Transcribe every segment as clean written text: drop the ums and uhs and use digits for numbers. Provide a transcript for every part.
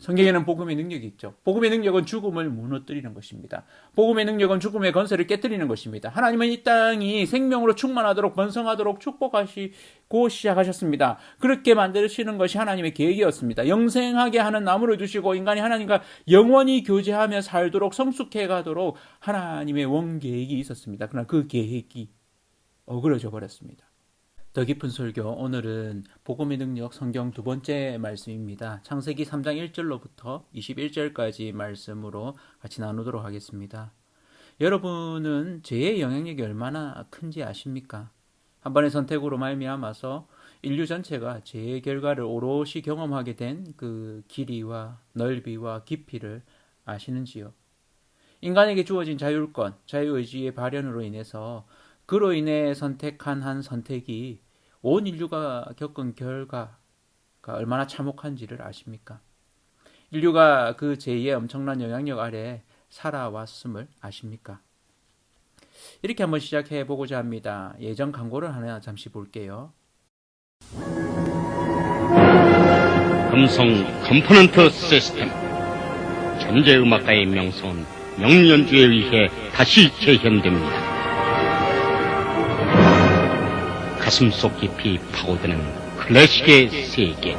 성경에는 복음의 능력이 있죠. 복음의 능력은 죽음을 무너뜨리는 것입니다. 복음의 능력은 죽음의 건설을 깨뜨리는 것입니다. 하나님은 이 땅이 생명으로 충만하도록 번성하도록 축복하시고 시작하셨습니다. 그렇게 만드시는 것이 하나님의 계획이었습니다. 영생하게 하는 나무를 두시고 인간이 하나님과 영원히 교제하며 살도록 성숙해 가도록 하나님의 원계획이 있었습니다. 그러나 그 계획이 어그러져 버렸습니다. 더 깊은 설교, 오늘은 복음의 능력 성경 두 번째 말씀입니다. 창세기 3장 1절로부터 21절까지 말씀으로 같이 나누도록 하겠습니다. 여러분은 죄의 영향력이 얼마나 큰지 아십니까? 한 번의 선택으로 말미암아서 인류 전체가 죄의 결과를 오롯이 경험하게 된 그 길이와 넓이와 깊이를 아시는지요? 인간에게 주어진 자율권, 자유의지의 발현으로 인해서 그로 인해 선택한 한 선택이 온 인류가 겪은 결과가 얼마나 참혹한지를 아십니까? 인류가 그 죄의 엄청난 영향력 아래 살아왔음을 아십니까? 이렇게 한번 시작해 보고자 합니다. 예전 광고를 하나 잠시 볼게요. 금성 컴포넌트 시스템, 천재음악가의 명성은 명연주에 의해 다시 재현됩니다. 가슴속 깊이 파고드는 클래식의 세계.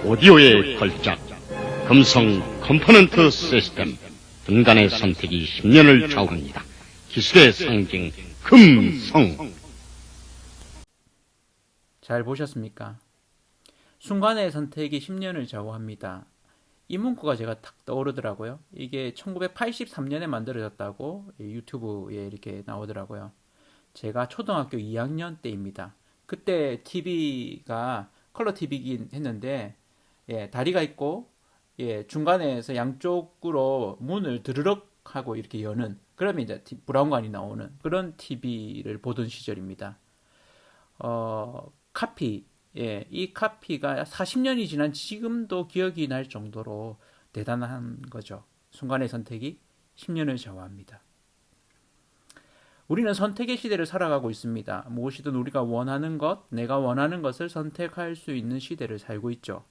오디오의 걸작, 금성 컴포넌트 시스템. 인간의 선택이 10년을 좌우합니다. 기술의 상징, 금성. 잘 보셨습니까? 순간의 선택이 10년을 좌우합니다. 이 문구가 제가 탁 떠오르더라고요. 이게 1983년에 만들어졌다고 유튜브에 이렇게 나오더라고요. 제가 초등학교 2학년 때입니다. 그때 TV가 컬러 TV이긴 했는데, 다리가 있고, 중간에서 양쪽으로 문을 드르륵 하고 이렇게 여는, 그러면 이제 브라운관이 나오는 그런 TV를 보던 시절입니다. 카피, 이 카피가 40년이 지난 지금도 기억이 날 정도로 대단한 거죠. 순간의 선택이 10년을 좌우합니다. 우리는 선택의 시대를 살아가고 있습니다. 무엇이든 우리가 원하는 것, 내가 원하는 것을 선택할 수 있는 시대를 살고 있죠.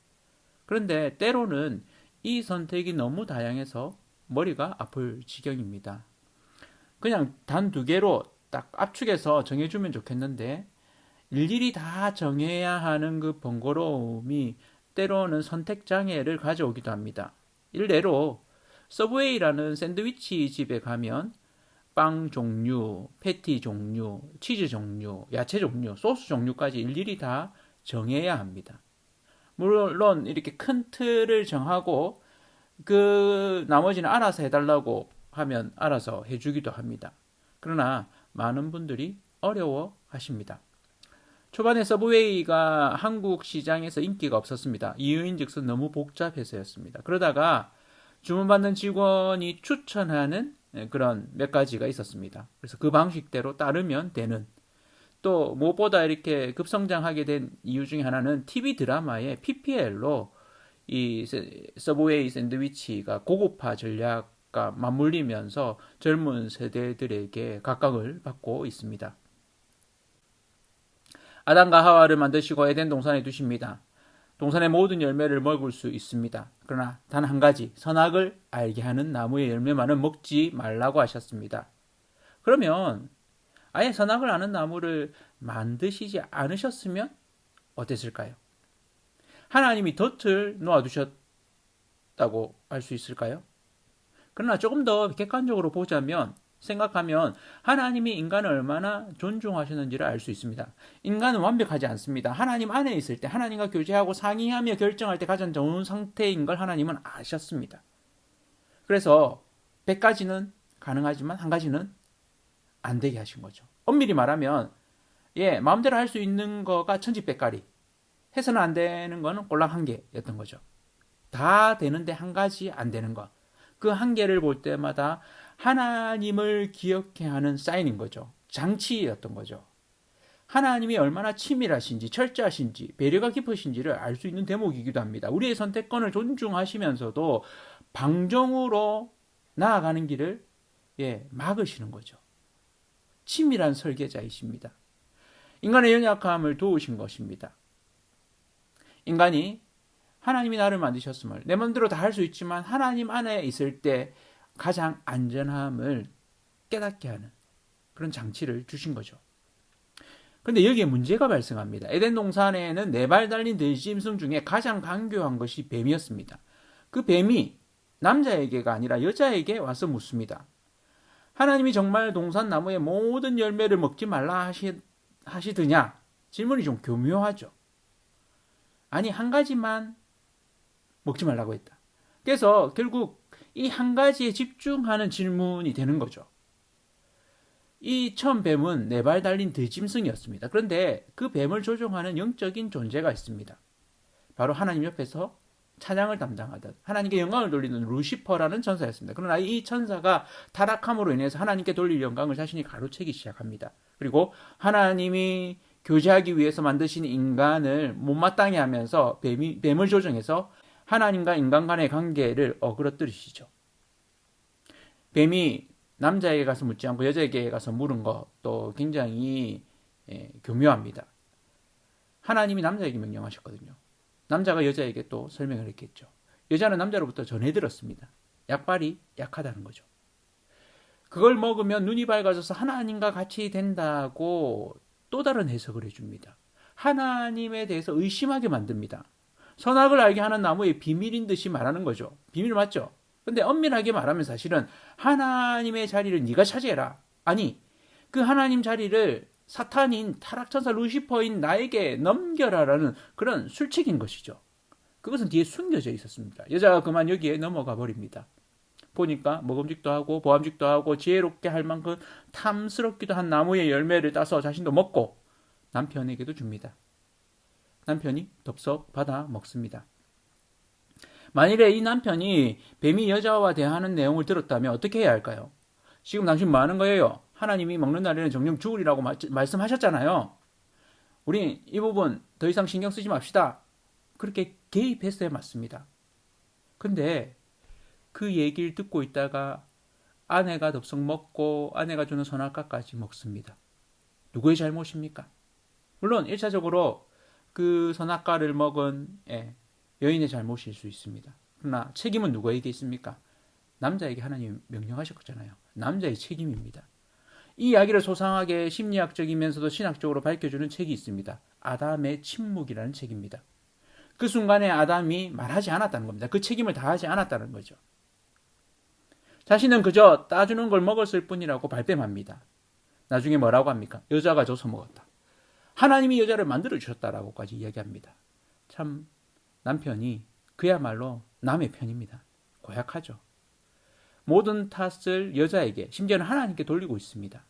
그런데 때로는 이 선택이 너무 다양해서 머리가 아플 지경입니다. 그냥 단 두 개로 딱 압축해서 정해주면 좋겠는데 일일이 다 정해야 하는 그 번거로움이 때로는 선택장애를 가져오기도 합니다. 일례로 서브웨이라는 샌드위치 집에 가면 빵 종류, 패티 종류, 치즈 종류, 야채 종류, 소스 종류까지 일일이 다 정해야 합니다. 물론 이렇게 큰 틀을 정하고 그 나머지는 알아서 해달라고 하면 알아서 해주기도 합니다. 그러나 많은 분들이 어려워하십니다. 초반에 서브웨이가 한국 시장에서 인기가 없었습니다. 이유인즉슨 너무 복잡해서였습니다. 그러다가 주문받는 직원이 추천하는 그런 몇 가지가 있었습니다. 그래서 그 방식대로 따르면 되는, 또 무엇보다 이렇게 급성장하게 된 이유 중에 하나는 TV 드라마의 PPL로 이 서브웨이 샌드위치가 고급화 전략과 맞물리면서 젊은 세대들에게 각광을 받고 있습니다. 아담과 하와를 만드시고 에덴 동산에 두십니다. 동산의 모든 열매를 먹을 수 있습니다. 그러나 단 한 가지, 선악을 알게 하는 나무의 열매만은 먹지 말라고 하셨습니다. 그러면 아예 선악을 아는 나무를 만드시지 않으셨으면 어땠을까요? 하나님이 덫을 놓아두셨다고 할 수 있을까요? 그러나 조금 더 객관적으로 보자면, 생각하면 하나님이 인간을 얼마나 존중하셨는지를 알 수 있습니다. 인간은 완벽하지 않습니다. 하나님 안에 있을 때, 하나님과 교제하고 상의하며 결정할 때 가장 좋은 상태인 걸 하나님은 아셨습니다. 그래서 100가지는 가능하지만 한 가지는 안 되게 하신 거죠. 엄밀히 말하면 마음대로 할 수 있는 거가 천지백가리, 해서는 안 되는 거는 꼴랑 한 개였던 거죠. 다 되는데 한 가지 안 되는 거. 그 한 개를 볼 때마다 하나님을 기억해 하는 사인인 거죠. 장치였던 거죠. 하나님이 얼마나 치밀하신지, 철저하신지, 배려가 깊으신지를 알 수 있는 대목이기도 합니다. 우리의 선택권을 존중하시면서도 방종으로 나아가는 길을 막으시는 거죠. 치밀한 설계자이십니다. 인간의 연약함을 도우신 것입니다. 인간이 하나님이 나를 만드셨음을 내 마음대로 다 할 수 있지만 하나님 안에 있을 때 가장 안전함을 깨닫게 하는 그런 장치를 주신 거죠. 그런데 여기에 문제가 발생합니다. 에덴 동산에는 4발 달린 들짐승 중에 가장 강교한 것이 뱀이었습니다. 그 뱀이 남자에게가 아니라 여자에게 와서 묻습니다. 하나님이 정말 동산 나무의 모든 열매를 먹지 말라 하시더냐? 질문이 좀 교묘하죠. 아니, 한 가지만 먹지 말라고 했다. 그래서 결국 이 한 가지에 집중하는 질문이 되는 거죠. 이 처음 뱀은 4발 달린 들짐승이었습니다. 그런데 그 뱀을 조종하는 영적인 존재가 있습니다. 바로 하나님 옆에서 찬양을 담당하던 하나님께 영광을 돌리는 루시퍼라는 천사였습니다. 그러나 이 천사가 타락함으로 인해서 하나님께 돌릴 영광을 자신이 가로채기 시작합니다. 그리고 하나님이 교제하기 위해서 만드신 인간을 못마땅해 하면서 뱀을 조종해서 하나님과 인간 간의 관계를 어그러뜨리시죠. 뱀이 남자에게 가서 묻지 않고 여자에게 가서 물은 것도 굉장히 교묘합니다. 하나님이 남자에게 명령하셨거든요. 남자가 여자에게 또 설명을 했겠죠. 여자는 남자로부터 전해 들었습니다. 약발이 약하다는 거죠. 그걸 먹으면 눈이 밝아져서 하나님과 같이 된다고 또 다른 해석을 해줍니다. 하나님에 대해서 의심하게 만듭니다. 선악을 알게 하는 나무의 비밀인 듯이 말하는 거죠. 비밀 맞죠? 근데 엄밀하게 말하면 사실은 하나님의 자리를 네가 차지해라. 아니, 그 하나님 자리를 사탄인 타락천사 루시퍼인 나에게 넘겨라라는 그런 술책인 것이죠. 그것은 뒤에 숨겨져 있었습니다. 여자가 그만 여기에 넘어가 버립니다. 보니까 먹음직도 하고 보암직도 하고 지혜롭게 할 만큼 탐스럽기도 한 나무의 열매를 따서 자신도 먹고 남편에게도 줍니다. 남편이 덥석 받아 먹습니다. 만일에 이 남편이 뱀이 여자와 대하는 내용을 들었다면 어떻게 해야 할까요? 지금 당신 뭐 하는 거예요? 하나님이 먹는 날에는 정령 죽으리라고 말씀하셨잖아요. 우리 이 부분 더 이상 신경 쓰지 맙시다. 그렇게 개입했어야 맞습니다. 근데 그 얘기를 듣고 있다가 아내가 덥석 먹고 아내가 주는 선악과까지 먹습니다. 누구의 잘못입니까? 물론 1차적으로 그 선악과를 먹은 여인의 잘못일 수 있습니다. 그러나 책임은 누구에게 있습니까? 남자에게 하나님이 명령하셨잖아요. 남자의 책임입니다. 이 이야기를 소상하게 심리학적이면서도 신학적으로 밝혀주는 책이 있습니다. 아담의 침묵이라는 책입니다. 그 순간에 아담이 말하지 않았다는 겁니다. 그 책임을 다하지 않았다는 거죠. 자신은 그저 따주는 걸 먹었을 뿐이라고 발뺌합니다. 나중에 뭐라고 합니까? 여자가 줘서 먹었다. 하나님이 여자를 만들어 주셨다라고까지 이야기합니다. 참 남편이 그야말로 남의 편입니다. 고약하죠. 모든 탓을 여자에게 심지어는 하나님께 돌리고 있습니다.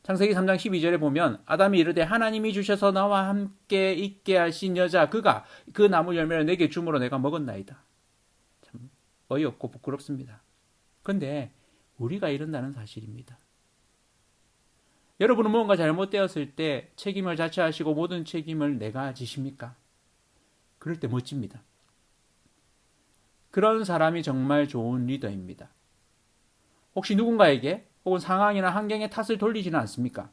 창세기 3장 12절에 보면 아담이 이르되 하나님이 주셔서 나와 함께 있게 하신 여자 그가 그 나무 열매를 내게 주므로 내가 먹었나이다. 참 어이없고 부끄럽습니다. 그런데 우리가 이런다는 사실입니다. 여러분은 무언가 잘못되었을 때 책임을 자처하시고 모든 책임을 내가 지십니까? 그럴 때 멋집니다. 그런 사람이 정말 좋은 리더입니다. 혹시 누군가에게 혹은 상황이나 환경에 탓을 돌리지는 않습니까?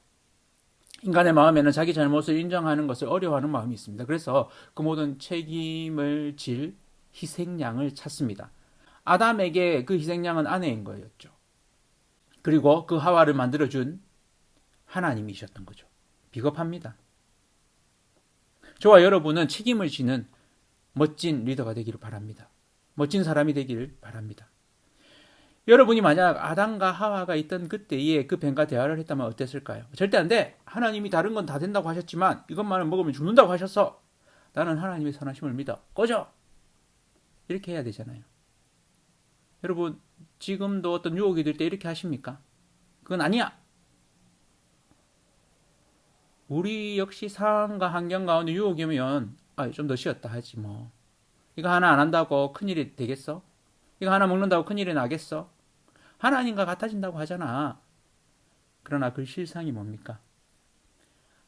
인간의 마음에는 자기 잘못을 인정하는 것을 어려워하는 마음이 있습니다. 그래서 그 모든 책임을 질 희생양을 찾습니다. 아담에게 그 희생양은 아내인 거였죠. 그리고 그 하와를 만들어준 하나님이셨던 거죠. 비겁합니다. 저와 여러분은 책임을 지는 멋진 리더가 되기를 바랍니다. 멋진 사람이 되기를 바랍니다. 여러분이 만약 아담과 하와가 있던 그때에 그 뱀과 대화를 했다면 어땠을까요? 절대 안 돼. 하나님이 다른 건 다 된다고 하셨지만 이것만은 먹으면 죽는다고 하셨어. 나는 하나님의 선하심을 믿어. 꺼져. 이렇게 해야 되잖아요. 여러분 지금도 어떤 유혹이 들 때 이렇게 하십니까? 그건 아니야. 우리 역시 상황과 환경 가운데 유혹이 오면 좀 더 쉬었다 하지 뭐. 이거 하나 안 한다고 큰일이 되겠어? 이거 하나 먹는다고 큰일이 나겠어? 하나님과 같아진다고 하잖아. 그러나 그 실상이 뭡니까?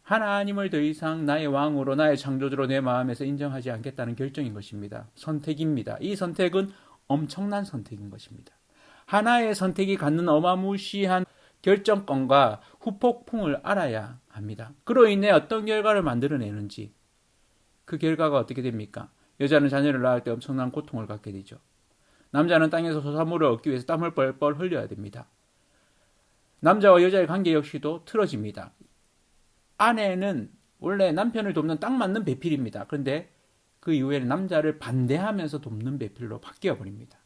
하나님을 더 이상 나의 왕으로 나의 창조주로 내 마음에서 인정하지 않겠다는 결정인 것입니다. 선택입니다. 이 선택은 엄청난 선택인 것입니다. 하나의 선택이 갖는 어마무시한 결정권과 후폭풍을 알아야 합니다. 그로 인해 어떤 결과를 만들어내는지 그 결과가 어떻게 됩니까? 여자는 자녀를 낳을 때 엄청난 고통을 갖게 되죠. 남자는 땅에서 소사물을 얻기 위해서 땀을 뻘뻘 흘려야 됩니다. 남자와 여자의 관계 역시도 틀어집니다. 아내는 원래 남편을 돕는 딱 맞는 배필입니다. 그런데 그 이후에는 남자를 반대하면서 돕는 배필로 바뀌어 버립니다.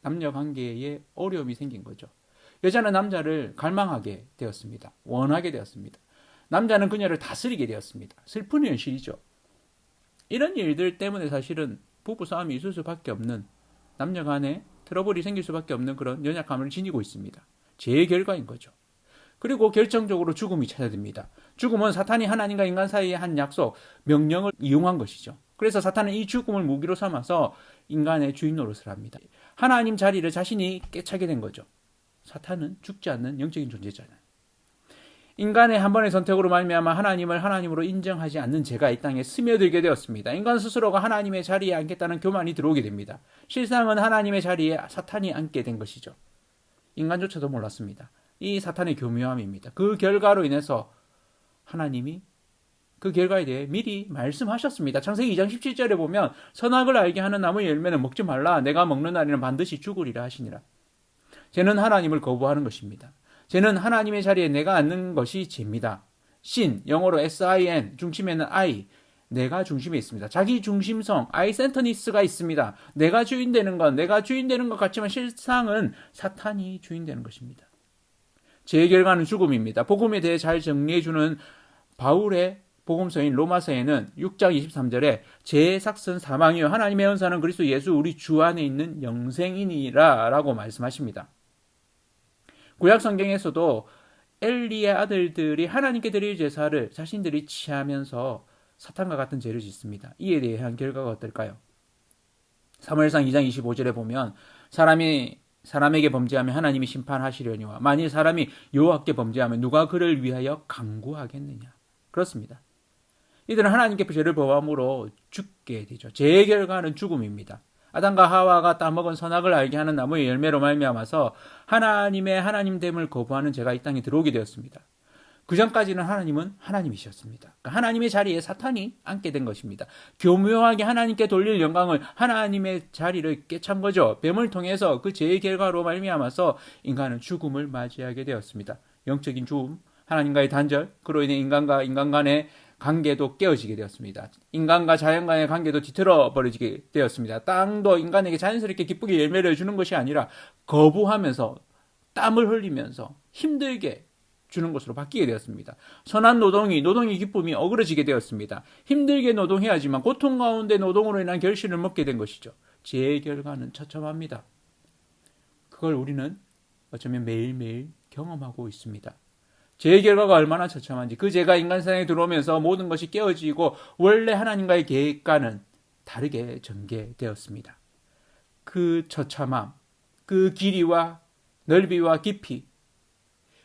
남녀 관계에 어려움이 생긴 거죠. 여자는 남자를 갈망하게 되었습니다. 원하게 되었습니다. 남자는 그녀를 다스리게 되었습니다. 슬픈 현실이죠. 이런 일들 때문에 사실은 부부싸움이 있을 수밖에 없는, 남녀 간에 트러블이 생길 수밖에 없는 그런 연약함을 지니고 있습니다. 제 결과인 거죠. 그리고 결정적으로 죽음이 찾아듭니다. 죽음은 사탄이 하나님과 인간 사이의 한 약속, 명령을 이용한 것이죠. 그래서 사탄은 이 죽음을 무기로 삼아서 인간의 주인 노릇을 합니다. 하나님 자리를 자신이 깨차게 된 거죠. 사탄은 죽지 않는 영적인 존재잖아요. 인간의 한 번의 선택으로 말미암아 하나님을 하나님으로 인정하지 않는 죄가 이 땅에 스며들게 되었습니다. 인간 스스로가 하나님의 자리에 앉겠다는 교만이 들어오게 됩니다. 실상은 하나님의 자리에 사탄이 앉게 된 것이죠. 인간조차도 몰랐습니다. 이 사탄의 교묘함입니다. 그 결과로 인해서 하나님이 그 결과에 대해 미리 말씀하셨습니다. 창세기 2장 17절에 보면 선악을 알게 하는 나무의 열매는 먹지 말라. 내가 먹는 날에는 반드시 죽으리라 하시니라. 죄는 하나님을 거부하는 것입니다. 죄는 하나님의 자리에 내가 앉는 것이 죄입니다. sin, 영어로 sin, 중심에는 I, 내가 중심에 있습니다. 자기 중심성, I-centeredness가 있습니다. 내가 주인 되는 것 같지만 실상은 사탄이 주인 되는 것입니다. 죄의 결과는 죽음입니다. 복음에 대해 잘 정리해주는 바울의 복음서인 로마서에는 6장 23절에 죄의 삭은 사망이요 하나님의 은사는 그리스도 예수 우리 주 안에 있는 영생이니라 라고 말씀하십니다. 구약 성경에서도 엘리의 아들들이 하나님께 드릴 제사를 자신들이 취하면서 사탄과 같은 죄를 짓습니다. 이에 대한 결과가 어떨까요? 사무엘상 2장 25절에 보면 사람에게 범죄하면 하나님이 심판하시려니와 만일 사람이 여호와께 범죄하면 누가 그를 위하여 강구하겠느냐. 그렇습니다. 이들은 하나님께 죄를 범함으로 죽게 되죠. 죄의 결과는 죽음입니다. 아담과 하와가 따먹은 선악을 알게 하는 나무의 열매로 말미암아서 하나님의 하나님됨을 거부하는 죄가 이 땅에 들어오게 되었습니다. 그 전까지는 하나님은 하나님이셨습니다. 그러니까 하나님의 자리에 사탄이 앉게 된 것입니다. 교묘하게 하나님께 돌릴 영광을 하나님의 자리를 깨찬 거죠. 뱀을 통해서 그 죄의 결과로 말미암아서 인간은 죽음을 맞이하게 되었습니다. 영적인 죽음, 하나님과의 단절, 그로 인해 인간과 인간 간의 관계도 깨어지게 되었습니다. 인간과 자연과의 관계도 뒤틀어 버려지게 되었습니다. 땅도 인간에게 자연스럽게 기쁘게 열매를 주는 것이 아니라 거부하면서 땀을 흘리면서 힘들게 주는 것으로 바뀌게 되었습니다. 선한 노동이 기쁨이 어그러지게 되었습니다. 힘들게 노동해야지만 고통 가운데 노동으로 인한 결실을 먹게 된 것이죠. 죄의 결과는 처참합니다. 그걸 우리는 어쩌면 매일매일 경험하고 있습니다. 죄의 결과가 얼마나 처참한지, 그 죄가 인간 세상에 들어오면서 모든 것이 깨어지고 원래 하나님과의 계획과는 다르게 전개되었습니다. 그 처참함, 그 길이와 넓이와 깊이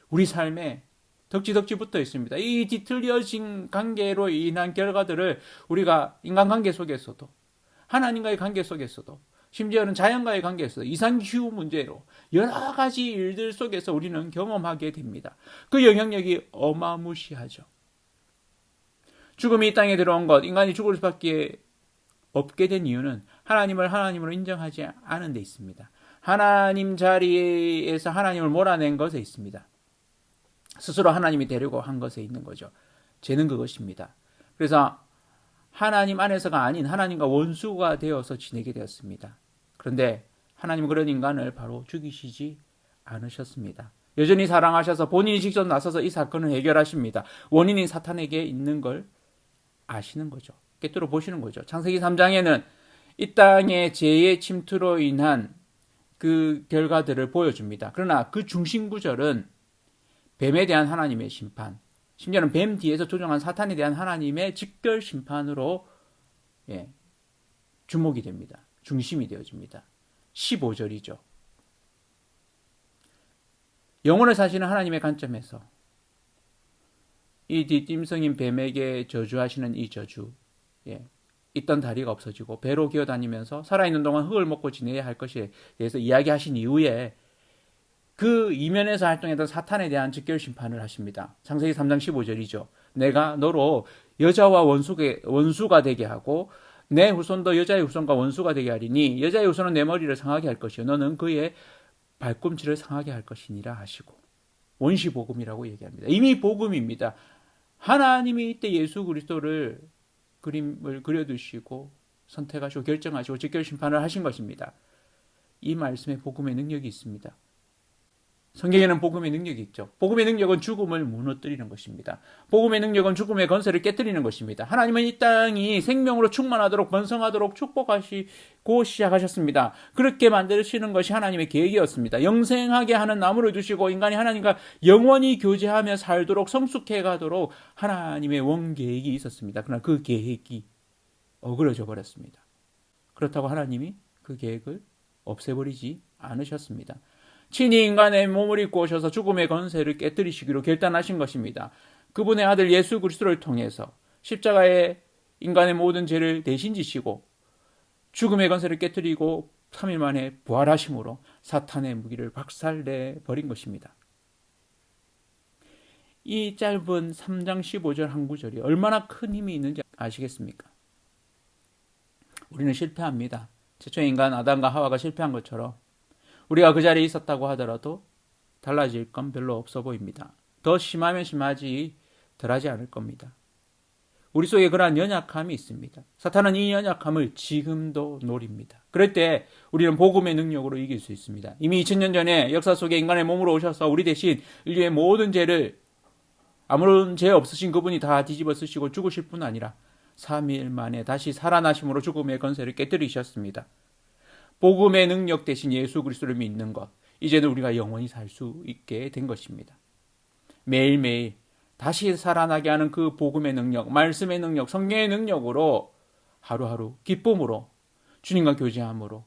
우리 삶에 덕지덕지 붙어 있습니다. 이 뒤틀려진 관계로 인한 결과들을 우리가 인간관계 속에서도, 하나님과의 관계 속에서도, 심지어는 자연과의 관계에서 이상기후 문제로 여러 가지 일들 속에서 우리는 경험하게 됩니다. 그 영향력이 어마무시하죠. 죽음이 이 땅에 들어온 것, 인간이 죽을 수밖에 없게 된 이유는 하나님을 하나님으로 인정하지 않은 데 있습니다. 하나님 자리에서 하나님을 몰아낸 것에 있습니다. 스스로 하나님이 되려고 한 것에 있는 거죠. 죄는 그것입니다. 그래서 하나님 안에서가 아닌 하나님과 원수가 되어서 지내게 되었습니다. 그런데 하나님은 그런 인간을 바로 죽이시지 않으셨습니다. 여전히 사랑하셔서 본인이 직접 나서서 이 사건을 해결하십니다. 원인이 사탄에게 있는 걸 아시는 거죠. 꿰뚫어 보시는 거죠. 창세기 3장에는 이 땅의 죄의 침투로 인한 그 결과들을 보여줍니다. 그러나 그 중심 구절은 뱀에 대한 하나님의 심판, 심지어는 뱀 뒤에서 조종한 사탄에 대한 하나님의 직결 심판으로 주목이 됩니다. 중심이 되어집니다. 15절이죠. 영혼을 사시는 하나님의 관점에서 이 뒷짐승인 뱀에게 저주하시는 이 저주, 있던 다리가 없어지고 배로 기어다니면서 살아있는 동안 흙을 먹고 지내야 할 것에 대해서 이야기하신 이후에 그 이면에서 활동했던 사탄에 대한 직결 심판을 하십니다. 창세기 3장 15절이죠. 내가 너로 여자와 원수가 되게 하고 내 후손도 여자의 후손과 원수가 되게 하리니 여자의 후손은 내 머리를 상하게 할 것이요 너는 그의 발꿈치를 상하게 할 것이니라 하시고 원시 복음이라고 얘기합니다. 이미 복음입니다. 하나님이 이때 예수 그리스도를 그림을 그려두시고 선택하시고 결정하시고 직결 심판을 하신 것입니다. 이 말씀에 복음의 능력이 있습니다. 성경에는 복음의 능력이 있죠. 복음의 능력은 죽음을 무너뜨리는 것입니다. 복음의 능력은 죽음의 건설을 깨뜨리는 것입니다. 하나님은 이 땅이 생명으로 충만하도록 번성하도록 축복하시고 시작하셨습니다. 그렇게 만드시는 것이 하나님의 계획이었습니다. 영생하게 하는 나무를 두시고 인간이 하나님과 영원히 교제하며 살도록 성숙해 가도록 하나님의 원계획이 있었습니다. 그러나 그 계획이 어그러져 버렸습니다. 그렇다고 하나님이 그 계획을 없애버리지 않으셨습니다. 친히 인간의 몸을 입고 오셔서 죽음의 권세를 깨뜨리시기로 결단하신 것입니다. 그분의 아들 예수 그리스도를 통해서 십자가에 인간의 모든 죄를 대신 지시고 죽음의 권세를 깨뜨리고 3일 만에 부활하심으로 사탄의 무기를 박살내 버린 것입니다. 이 짧은 3장 15절 한 구절이 얼마나 큰 힘이 있는지 아시겠습니까? 우리는 실패합니다. 최초의 인간 아담과 하와가 실패한 것처럼 우리가 그 자리에 있었다고 하더라도 달라질 건 별로 없어 보입니다. 더 심하면 심하지 덜하지 않을 겁니다. 우리 속에 그러한 연약함이 있습니다. 사탄은 이 연약함을 지금도 노립니다. 그럴 때 우리는 복음의 능력으로 이길 수 있습니다. 이미 2000년 전에 역사 속에 인간의 몸으로 오셔서 우리 대신 인류의 모든 죄를 아무런 죄 없으신 그분이 다 뒤집어 쓰시고 죽으실 뿐 아니라 3일 만에 다시 살아나심으로 죽음의 권세를 깨뜨리셨습니다. 복음의 능력 대신 예수 그리스도를 믿는 것, 이제는 우리가 영원히 살 수 있게 된 것입니다. 매일매일 다시 살아나게 하는 그 복음의 능력, 말씀의 능력, 성경의 능력으로 하루하루 기쁨으로 주님과 교제함으로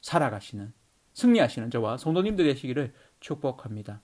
살아가시는, 승리하시는 저와 성도님들 되시기를 축복합니다.